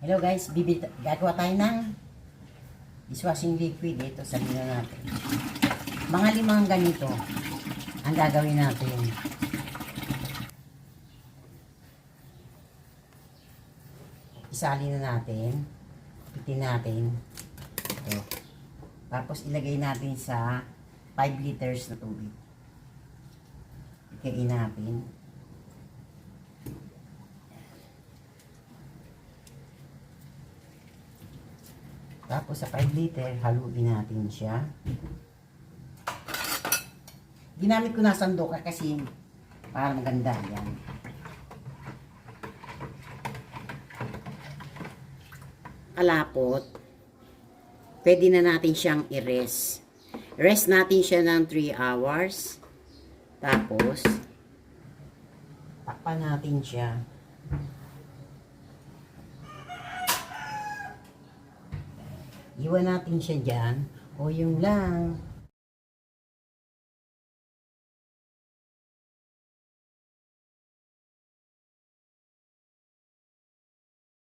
Hello guys, gagawa tayo ng dishwashing liquid. Ito, sabihin na natin. Mga 5 ganito ang gagawin natin. Isali na natin. Pitin natin. Ito. Tapos ilagay natin sa 5 liters na tubig. Ikain natin. Tapos sa 5 liter, haluin natin siya. Ginamit ko na sandoka kasi para maganda yan. Kalapot, pwede na natin siyang i-rest. Rest natin siya ng 3 hours. Tapos, takpan natin siya. Iwan natin siya dyan. O yung lang.